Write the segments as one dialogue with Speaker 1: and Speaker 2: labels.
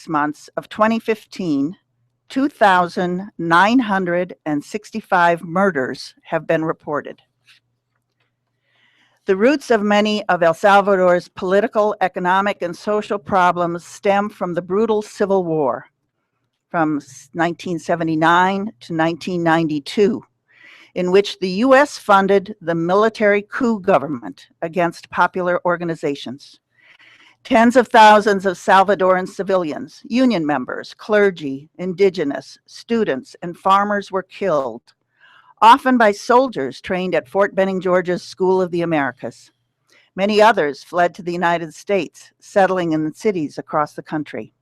Speaker 1: months of 2015, 2,965 murders have been reported. The roots of many of El Salvador's political, economic, and social problems stem from the brutal civil war from 1979 to 1992, in which the U.S. funded the military coup government against popular organizations. Tens of thousands of Salvadoran civilians, union members, clergy, indigenous, students, and farmers were killed, often by soldiers trained at Fort Benning, Georgia's School of the Americas. Many others fled to the United States, settling in cities across the country.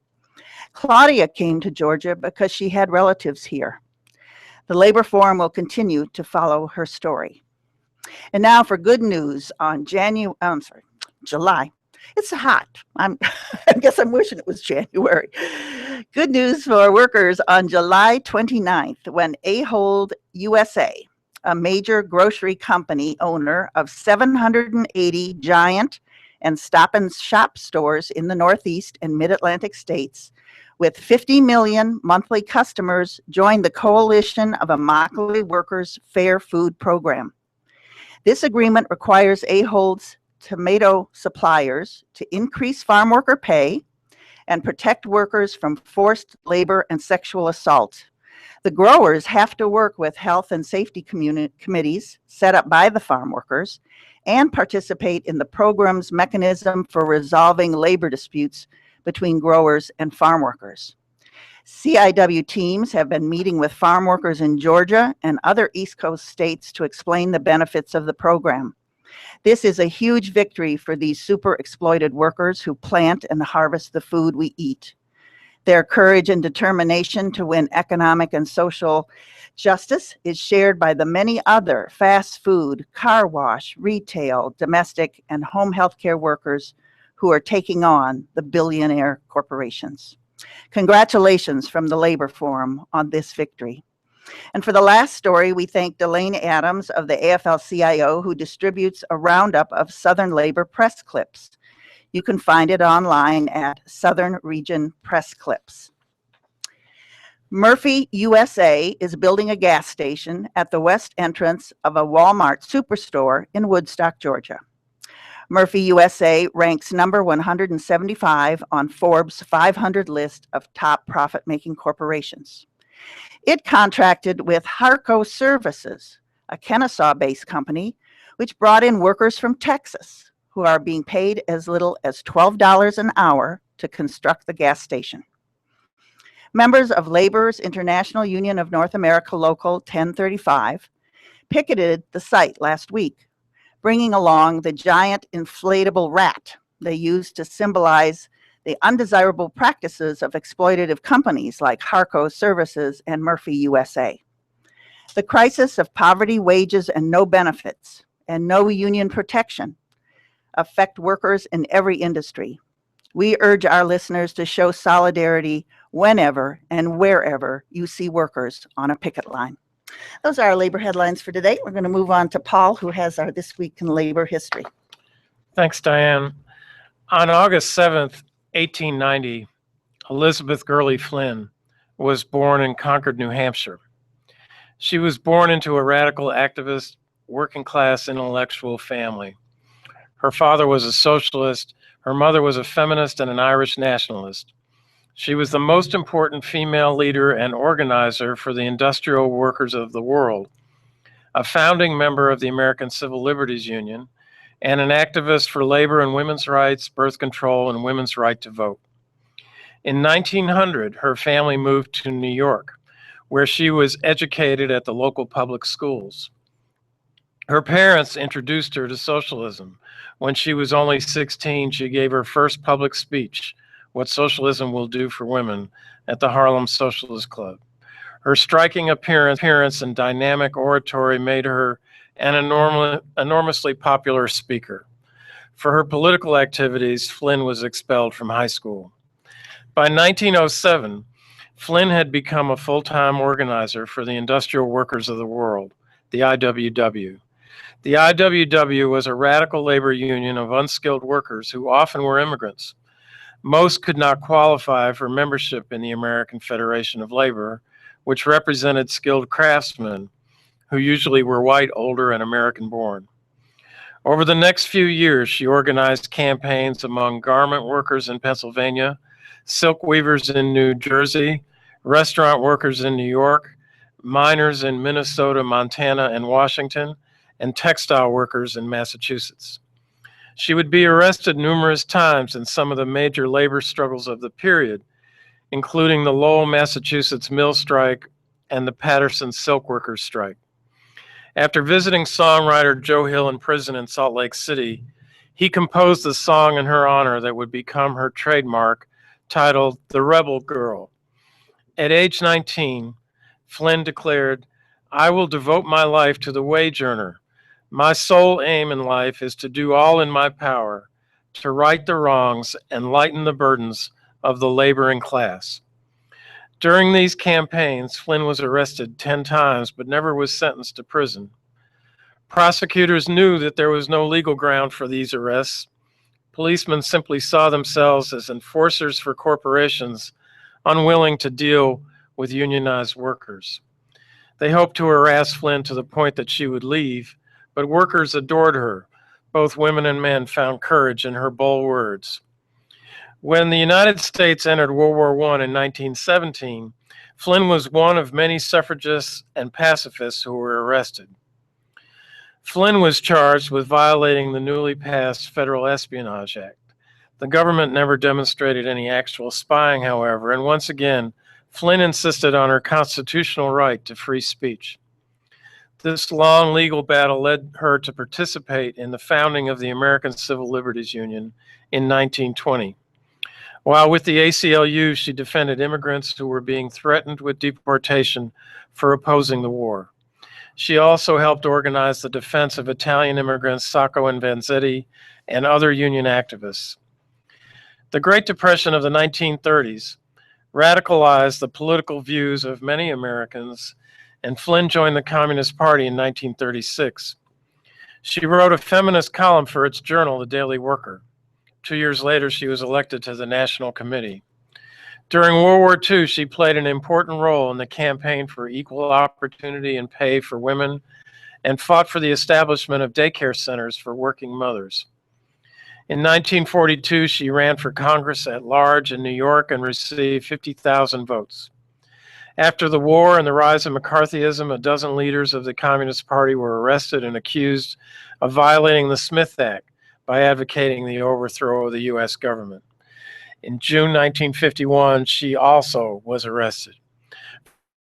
Speaker 1: Claudia came to Georgia because she had relatives here. The Labor Forum will continue to follow her story. And now for good news on July. It's hot. I guess I'm wishing it was January. Good news for workers on July 29th, when Ahold USA, a major grocery company owner of 780 giant and Stop and Shop stores in the Northeast and Mid-Atlantic states, with 50 million monthly customers, joined the coalition of Immokalee Workers' Fair Food Program. This agreement requires Ahold's tomato suppliers to increase farm worker pay and protect workers from forced labor and sexual assault. The growers have to work with health and safety committees set up by the farm workers and participate in the program's mechanism for resolving labor disputes between growers and farm workers. CIW teams have been meeting with farm workers in Georgia and other East Coast states to explain the benefits of the program. This is a huge victory for these super exploited workers who plant and harvest the food we eat. Their courage and determination to win economic and social justice is shared by the many other fast food, car wash, retail, domestic, and home healthcare workers who are taking on the billionaire corporations. Congratulations from the Labor Forum on this victory. And for the last story, we thank Delane Adams of the AFL-CIO, who distributes a roundup of Southern labor press clips. You can find it online at Southern Region Press Clips. Murphy USA is building a gas station at the west entrance of a Walmart superstore in Woodstock, Georgia. Murphy USA ranks number 175 on Forbes 500 list of top profit-making corporations. It contracted with Harco Services, a Kennesaw-based company, which brought in workers from Texas who are being paid as little as $12 an hour to construct the gas station. Members of Labor's International Union of North America Local 1035 picketed the site last week, bringing along the giant inflatable rat they used to symbolize the undesirable practices of exploitative companies like Harco Services and Murphy USA. The crisis of poverty, wages, and no benefits, and no union protection affect workers in every industry. We urge our listeners to show solidarity whenever and wherever you see workers on a picket line. Those are our labor headlines for today. We're going to move on to Paul, who has our This Week in Labor history.
Speaker 2: Thanks, Diane. On August 7th, 1890, Elizabeth Gurley Flynn was born in Concord, New Hampshire. She was born into a radical activist, working-class intellectual family. Her father was a socialist, her mother was a feminist and an Irish nationalist. She was the most important female leader and organizer for the industrial workers of the world, a founding member of the American Civil Liberties Union, and an activist for labor and women's rights, birth control, and women's right to vote. In 1900, her family moved to New York, where she was educated at the local public schools. Her parents introduced her to socialism. When she was only 16, she gave her first public speech, What Socialism Will Do for Women, at the Harlem Socialist Club. Her striking appearance and dynamic oratory made her an enormously popular speaker. For her political activities, Flynn was expelled from high school. By 1907, Flynn had become a full-time organizer for the Industrial Workers of the World, the IWW. The IWW was a radical labor union of unskilled workers who often were immigrants. Most could not qualify for membership in the American Federation of Labor, which represented skilled craftsmen who usually were white, older, and American-born. Over the next few years, she organized campaigns among garment workers in Pennsylvania, silk weavers in New Jersey, restaurant workers in New York, miners in Minnesota, Montana, and Washington, and textile workers in Massachusetts. She would be arrested numerous times in some of the major labor struggles of the period, including the Lowell, Massachusetts mill strike and the Patterson silk workers strike. After visiting songwriter Joe Hill in prison in Salt Lake City, he composed a song in her honor that would become her trademark, titled "The Rebel Girl." At age 19, Flynn declared, "I will devote my life to the wage earner. My sole aim in life is to do all in my power to right the wrongs and lighten the burdens of the laboring class." During these campaigns, Flynn was arrested 10 times but never was sentenced to prison. Prosecutors knew that there was no legal ground for these arrests. Policemen simply saw themselves as enforcers for corporations unwilling to deal with unionized workers. They hoped to harass Flynn to the point that she would leave, but workers adored her. Both women and men found courage in her bold words. When the United States entered World War I in 1917, Flynn was one of many suffragists and pacifists who were arrested. Flynn was charged with violating the newly passed Federal Espionage Act. The government never demonstrated any actual spying, however, and once again, Flynn insisted on her constitutional right to free speech. This long legal battle led her to participate in the founding of the American Civil Liberties Union in 1920. While with the ACLU, she defended immigrants who were being threatened with deportation for opposing the war. She also helped organize the defense of Italian immigrants Sacco and Vanzetti and other union activists. The Great Depression of the 1930s radicalized the political views of many Americans, and Flynn joined the Communist Party in 1936. She wrote a feminist column for its journal, The Daily Worker. 2 years later, she was elected to the National Committee. During World War II, she played an important role in the campaign for equal opportunity and pay for women and fought for the establishment of daycare centers for working mothers. In 1942, she ran for Congress at large in New York and received 50,000 votes. After the war and the rise of McCarthyism, a dozen leaders of the Communist Party were arrested and accused of violating the Smith Act by advocating the overthrow of the U.S. government. In June 1951, she also was arrested.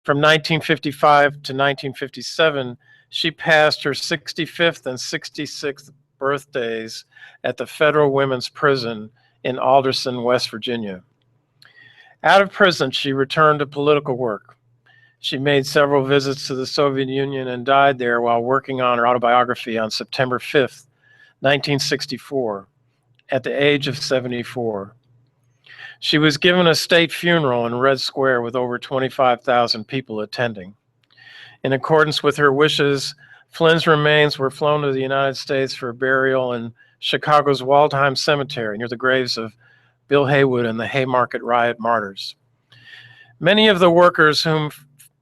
Speaker 2: From 1955 to 1957, she passed her 65th and 66th birthdays at the Federal Women's Prison in Alderson, West Virginia. Out of prison, she returned to political work. She made several visits to the Soviet Union and died there while working on her autobiography on September 5th, 1964, at the age of 74. She was given a state funeral in Red Square with over 25,000 people attending. In accordance with her wishes, Flynn's remains were flown to the United States for burial in Chicago's Waldheim Cemetery near the graves of Bill Haywood and the Haymarket Riot martyrs. Many of the workers whom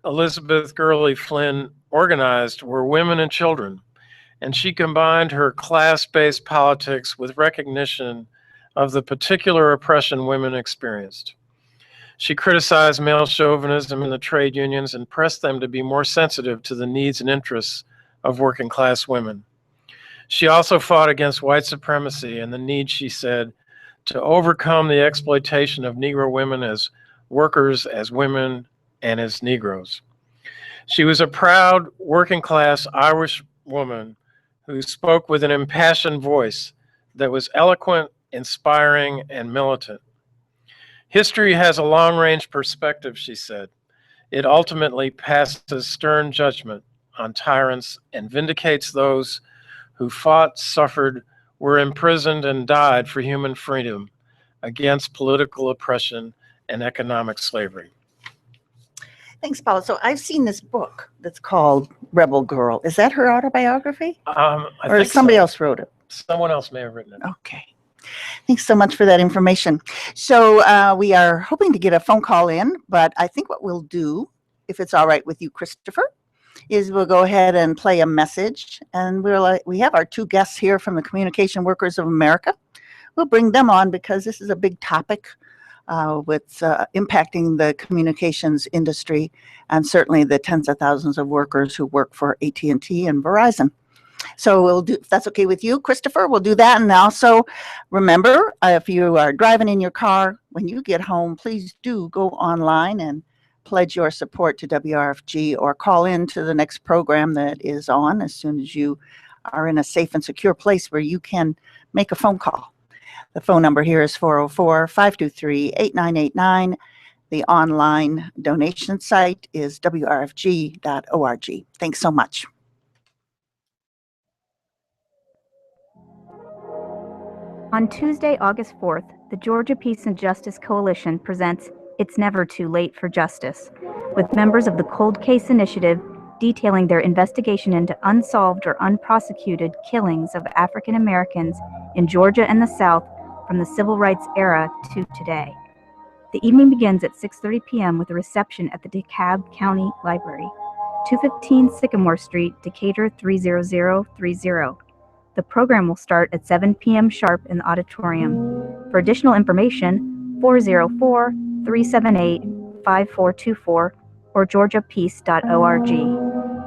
Speaker 2: Elizabeth Gurley Flynn organized were women and children, and she combined her class-based politics with recognition of the particular oppression women experienced. She criticized male chauvinism in the trade unions and pressed them to be more sensitive to the needs and interests of working-class women. She also fought against white supremacy and the need, she said, to overcome the exploitation of Negro women as workers, as women, and as Negroes. She was a proud working-class Irish woman who spoke with an impassioned voice that was eloquent, inspiring, and militant. History has a long-range perspective, she said. It ultimately passes stern judgment on tyrants and vindicates those who fought, suffered, were imprisoned, and died for human freedom against political oppression and economic slavery.
Speaker 1: Thanks, Paula. So I've seen this book that's called Rebel Girl. Is that her autobiography?
Speaker 2: I
Speaker 1: or
Speaker 2: think
Speaker 1: somebody
Speaker 2: so.
Speaker 1: else wrote it?
Speaker 2: Someone else may have written it.
Speaker 1: Okay. Thanks so much for that information. So we are hoping to get a phone call in, but I think what we'll do, if it's all right with you, Christopher, is we'll go ahead and play a message. And we have our two guests here from the Communication Workers of America. We'll bring them on because this is a big topic with impacting the communications industry and certainly the tens of thousands of workers who work for AT&T and Verizon. So we'll do, if that's okay with you, Christopher, we'll do that. And also remember, if you are driving in your car, when you get home, please do go online and pledge your support to WRFG or call in to the next program that is on as soon as you are in a safe and secure place where you can make a phone call. The phone number here is 404-523-8989. The online donation site is WRFG.org. Thanks so much.
Speaker 3: On Tuesday, August 4th, the Georgia Peace and Justice Coalition presents It's Never Too Late for Justice, with members of the Cold Case Initiative detailing their investigation into unsolved or unprosecuted killings of African Americans in Georgia and the South from the Civil Rights era to today. The evening begins at 6:30 p.m. with a reception at the DeKalb County Library, 215 Sycamore Street, Decatur 30030. The program will start at 7 p.m. sharp in the auditorium. For additional information, 404-378-5424 or georgiapeace.org.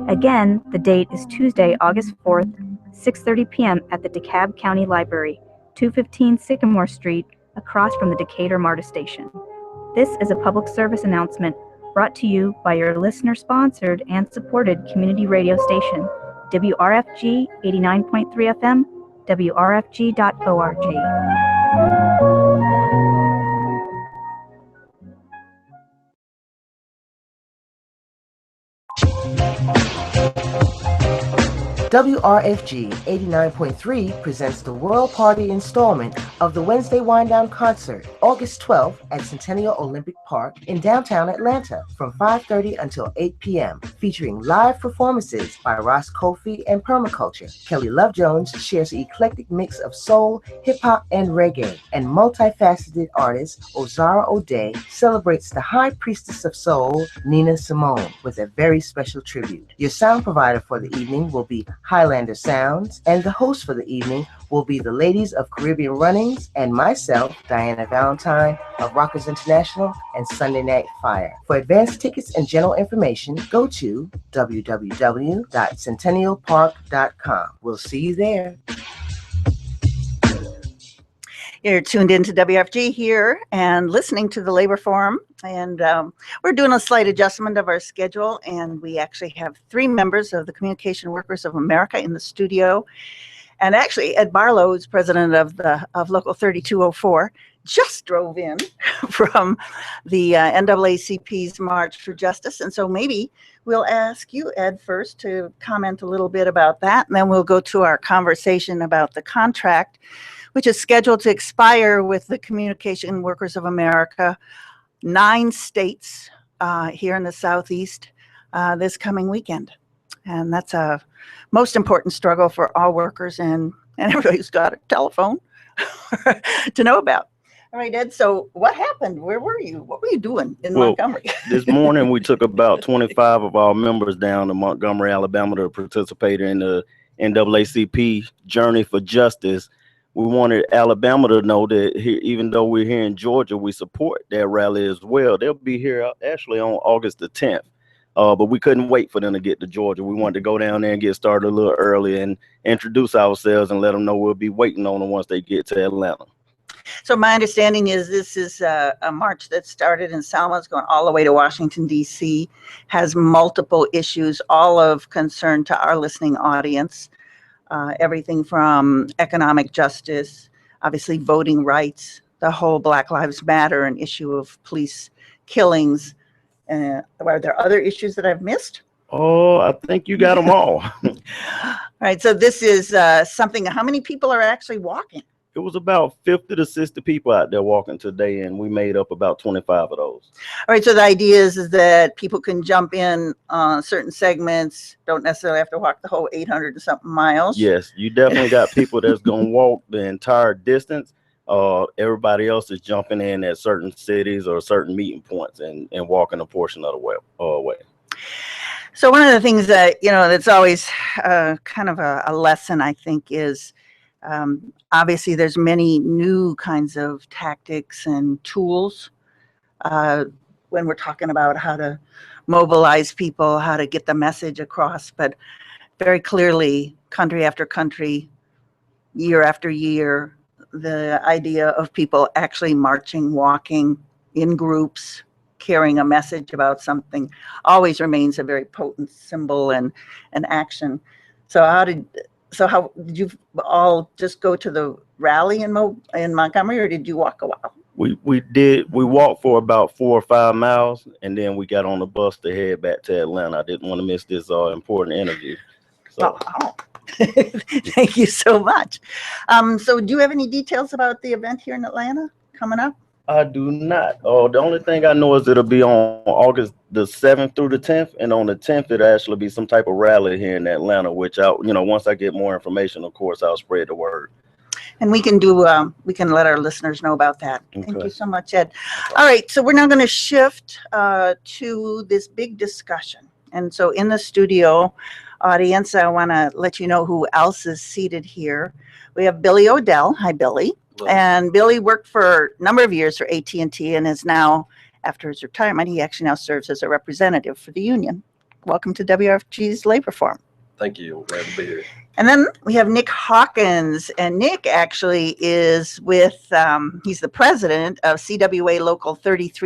Speaker 3: Again, the date is Tuesday, August 4th, 6:30 p.m. at the DeKalb County Library, 215 Sycamore Street, across from the Decatur MARTA station. This is a public service announcement brought to you by your listener-sponsored and supported community radio station, WRFG 89.3 FM, WRFG.org.
Speaker 4: WRFG 89.3 presents the World Party installment of the Wednesday Wind Down Concert, August 12th at Centennial Olympic Park in downtown Atlanta from 5:30 until 8 p.m., featuring live performances by Ross Kofi and Permaculture. Kelly Love Jones shares an eclectic mix of soul, hip-hop, and reggae, and multifaceted artist Ozara O'Day celebrates the high priestess of soul, Nina Simone, with a very special tribute. Your sound provider for the evening will be Highlander Sounds, and the host for the evening will be the ladies of Caribbean Runnings and myself, Diana Valentine of Rockers International and Sunday Night Fire. For advance tickets and general information, go to www.centennialpark.com. We'll see you there.
Speaker 1: You're tuned into WFG here and listening to the Labor Forum. And we're doing a slight adjustment of our schedule. And we actually have three members of the Communication Workers of America in the studio. And actually, Ed Barlow, who's president of Local 3204, just drove in from the NAACP's March for Justice. And so maybe we'll ask you, Ed, first to comment a little bit about that. And then we'll go to our conversation about the contract, which is scheduled to expire with the Communication Workers of America, 9 states here in the Southeast this coming weekend. And that's a most important struggle for all workers and everybody who's got a telephone to know about. All right, Ed, so what happened? Where were you? What were you doing in Montgomery?
Speaker 5: This morning we took about 25 of our members down to Montgomery, Alabama to participate in the NAACP Journey for Justice. We wanted Alabama to know that here, even though we're here in Georgia, we support their rally as well. They'll be here actually on August the 10th. But we couldn't wait for them to get to Georgia. We wanted to go down there and get started a little early and introduce ourselves and let them know we'll be waiting on them once they get to Atlanta.
Speaker 1: So my understanding is this is a march that started in Selma, it's going all the way to Washington, D.C., has multiple issues, all of concern to our listening audience. Everything from economic justice, obviously voting rights, the whole Black Lives Matter, an issue of police killings. Are there other issues that I've missed?
Speaker 5: Oh, I think you got them all.
Speaker 1: All right, so this is something, how many people are actually walking?
Speaker 5: It was about 50 to 60 people out there walking today, and we made up about 25 of those.
Speaker 1: All right, so the idea is that people can jump in on certain segments, don't necessarily have to walk the whole 800 and something miles.
Speaker 5: Yes, you definitely got people that's going to walk the entire distance, Everybody else is jumping in at certain cities or certain meeting points and walking a portion of the way.
Speaker 1: So one of the things that, that's always kind of a lesson, I think, is obviously there's many new kinds of tactics and tools when we're talking about how to mobilize people, how to get the message across. But very clearly, country after country, year after year, the idea of people actually marching, walking in groups, carrying a message about something always remains a very potent symbol and an action. So how did you all just go to the rally in Montgomery, or did you walk a while?
Speaker 5: We walked for about 4 or 5 miles, and then we got on the bus to head back to Atlanta. I didn't want to miss this important interview. So.
Speaker 1: Oh. Thank you so much. So do you have any details about the event here in Atlanta coming up?
Speaker 5: I do not. The only thing I know is it'll be on August the 7th through the 10th, and on the 10th it'll actually be some type of rally here in Atlanta, which once I get more information, of course, I'll spread the word.
Speaker 1: And we can let our listeners know about that. Okay. Thank you so much, Ed. All right, so we're now going to shift to this big discussion. And so in the studio audience, I want to let you know who else is seated here. We have Billy Odell. Hi, Billy. Hello. And Billy worked for a number of years for AT&T and is now, after his retirement, he actually now serves as a representative for the union. Welcome to WRFG's Labor Forum.
Speaker 6: Thank you. Glad to be here.
Speaker 1: And then we have Nick Hawkins, and Nick actually is with, he's the president of CWA Local 33.